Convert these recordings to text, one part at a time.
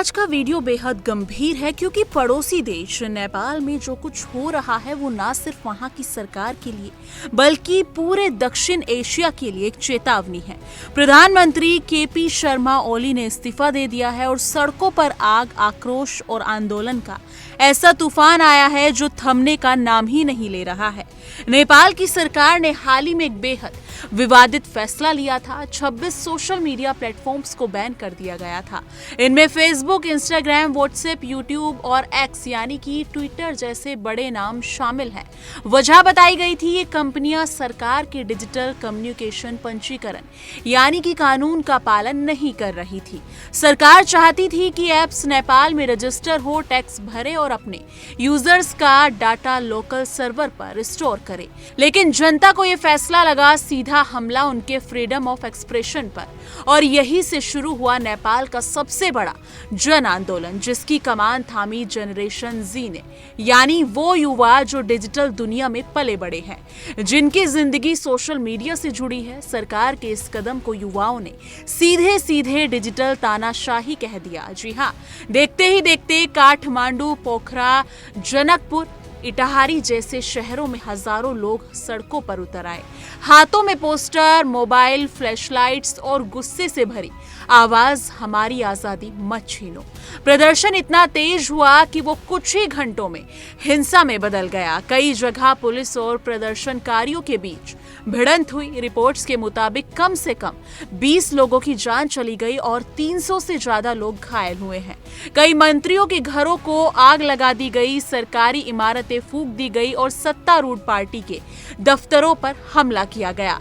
आज का वीडियो बेहद गंभीर है क्योंकि पड़ोसी देश नेपाल में जो कुछ हो रहा है वो ना सिर्फ वहां की सरकार के लिए बल्कि पूरे दक्षिण एशिया के लिए एक चेतावनी है। प्रधानमंत्री केपी शर्मा ओली ने इस्तीफा दे दिया है और सड़कों पर आग, आक्रोश और आंदोलन का ऐसा तूफान आया है जो थमने का नाम ही नहीं ले रहा है। नेपाल की सरकार ने हाल ही में एक बेहद विवादित फैसला लिया था। 26 सोशल मीडिया प्लेटफॉर्म्स को बैन कर दिया गया था। इनमें फेसबुक, इंस्टाग्राम, व्हाट्सएप, यूट्यूब और एक्स यानी कि ट्विटर जैसे बड़े नाम शामिल हैं। वजह बताई गई थी ये कंपनियां सरकार के डिजिटल कम्युनिकेशन पंजीकरण यानी कि कानून का पालन नहीं कर रही थी। सरकार चाहती थी कि ऐप्स नेपाल में रजिस्टर हो, टैक्स भरे और अपने यूजर्स का डाटा लोकल सर्वर पर स्टोर करे। लेकिन जनता को यह फैसला लगा सीधा हमला उनके फ्रीडम ऑफ एक्सप्रेशन पर, और यही से शुरू हुआ नेपाल का सबसे बड़ा जन आंदोलन, जिसकी कमान थामी जनरेशन जी ने, यानी वो युवा जो डिजिटल दुनिया में पले बड़े हैं, जिनकी जिंदगी सोशल मीडिया से जुड़ी है। सरकार के इस कदम को युवाओं ने सीधे सीधे डिजिटल तानाशाही कह दिया। जी हाँ, देखते ही देखते काठमांडू, पोखरा, जनकपुर, इटाहारी जैसे शहरों में हजारों लोग सड़कों पर उतर आए। हाथों में पोस्टर, मोबाइल, फ्लैशलाइट्स और गुस्से से भरी आवाज, हमारी आजादी मत छीनो। प्रदर्शन इतना तेज हुआ कि वो कुछ ही घंटों में हिंसा में बदल गया। कई जगह पुलिस और प्रदर्शनकारियों के बीच भिड़ंत हुई। रिपोर्ट्स के मुताबिक कम से कम 20 लोगों की जान चली गई और 300 से ज्यादा लोग घायल हुए हैं। कई मंत्रियों के घरों को आग लगा दी गई, सरकारी इमारतें फूंक दी गई और सत्तारूढ़ पार्टी के दफ्तरों पर हमला किया गया।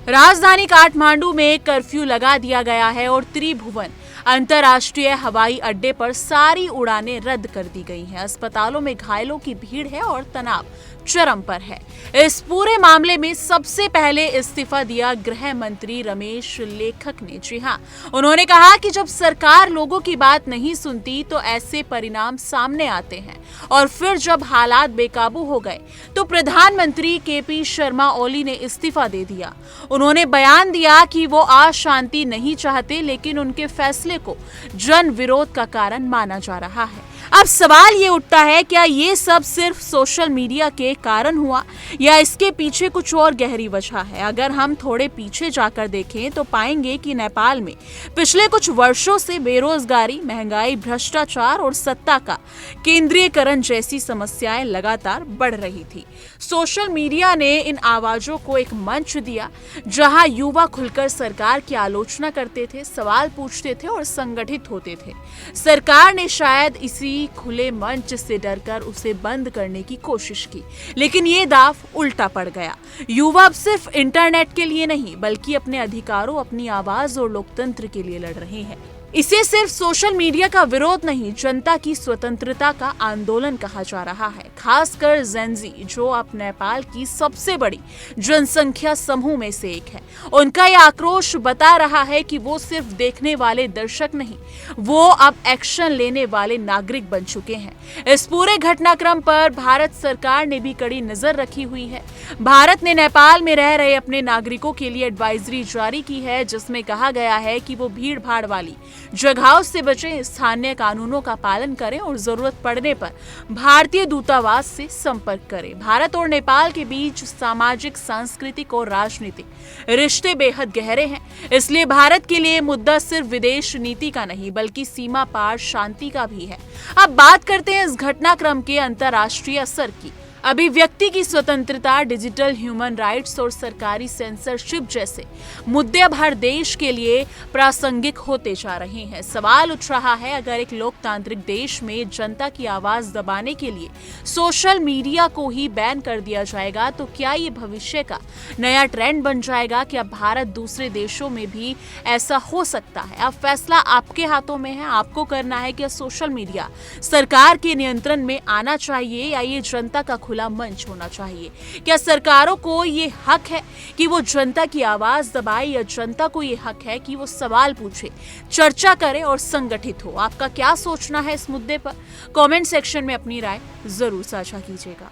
राजधानी काठमांडू में कर्फ्यू लगा दिया गया है और त्रिभुवन अंतर्राष्ट्रीय हवाई अड्डे पर सारी उड़ानें रद्द कर दी गई हैं। अस्पतालों में घायलों की भीड़ है और तनाव चरम पर है। इस पूरे मामले में सबसे पहले इस्तीफा दिया गृह मंत्री रमेश लेखक ने। जी हाँ, उन्होंने कहा कि जब सरकार लोगों की बात नहीं सुनती तो ऐसे परिणाम सामने आते हैं, और फिर जब हालात बेकाबू हो गए तो प्रधानमंत्री केपी शर्मा ओली ने इस्तीफा दे दिया। उन्होंने बयान दिया कि वो अशांति नहीं चाहते, लेकिन उनके फैसले को जन विरोध का कारण माना जा रहा है। अब सवाल ये उठता है, क्या ये सब सिर्फ सोशल मीडिया के कारण हुआ या इसके पीछे कुछ और गहरी वजह है? अगर हम थोड़े पीछे जाकर देखें तो पाएंगे कि नेपाल में पिछले कुछ वर्षों से बेरोजगारी, महंगाई, भ्रष्टाचार और सत्ता का केंद्रीयकरण जैसी समस्याएं लगातार बढ़ रही थी। सोशल मीडिया ने इन आवाजों को एक मंच दिया जहां युवा खुलकर सरकार की आलोचना करते थे, सवाल पूछते थे और संगठित होते थे। सरकार ने शायद इसी खुले मंच से डरकर उसे बंद करने की कोशिश की, लेकिन ये दाव उल्टा पड़ गया। युवा अब सिर्फ इंटरनेट के लिए नहीं बल्कि अपने अधिकारों, अपनी आवाज और लोकतंत्र के लिए लड़ रहे हैं। इसे सिर्फ सोशल मीडिया का विरोध नहीं, जनता की स्वतंत्रता का आंदोलन कहा जा रहा है। खासकर जेनजी, जो अब नेपाल की सबसे बड़ी जनसंख्या समूह में से एक है, उनका यह आक्रोश बता रहा है कि वो सिर्फ देखने वाले दर्शक नहीं, वो अब एक्शन लेने वाले नागरिक बन चुके हैं। इस पूरे घटनाक्रम पर भारत सरकार ने भी कड़ी नजर रखी हुई है। भारत ने नेपाल में रह रहे अपने नागरिकों के लिए एडवाइजरी जारी की है, जिसमें कहा गया है कि वो भीड़ भाड़ वाली जगहों से बचें, स्थानीय कानूनों का पालन करें और जरूरत पड़ने पर भारतीय दूतावास से संपर्क करें। भारत और नेपाल के बीच सामाजिक, सांस्कृतिक और राजनीतिक रिश्ते बेहद गहरे हैं, इसलिए भारत के लिए मुद्दा सिर्फ विदेश नीति का नहीं बल्कि सीमा पार शांति का भी है। अब बात करते हैं इस घटनाक्रम के अंतर्राष्ट्रीय असर की। अभिव्यक्ति की स्वतंत्रता, डिजिटल ह्यूमन राइट्स और सरकारी सेंसरशिप जैसे मुद्दे अब हर देश के लिए प्रासंगिक होते जा रहे हैं। सवाल उठ रहा है, अगर एक लोकतांत्रिक देश में जनता की आवाज दबाने के लिए सोशल मीडिया को ही बैन कर दिया जाएगा तो क्या ये भविष्य का नया ट्रेंड बन जाएगा? क्या भारत दूसरे देशों में भी ऐसा हो सकता है? अब फैसला आपके हाथों में है, आपको करना है कि सोशल मीडिया सरकार के नियंत्रण में आना चाहिए या ये जनता का खुला मंच होना चाहिए। क्या सरकारों को ये हक है कि वो जनता की आवाज दबाए या जनता को ये हक है कि वो सवाल पूछे, चर्चा करे और संगठित हो? आपका क्या सोचना है इस मुद्दे पर? कमेंट सेक्शन में अपनी राय जरूर साझा कीजिएगा।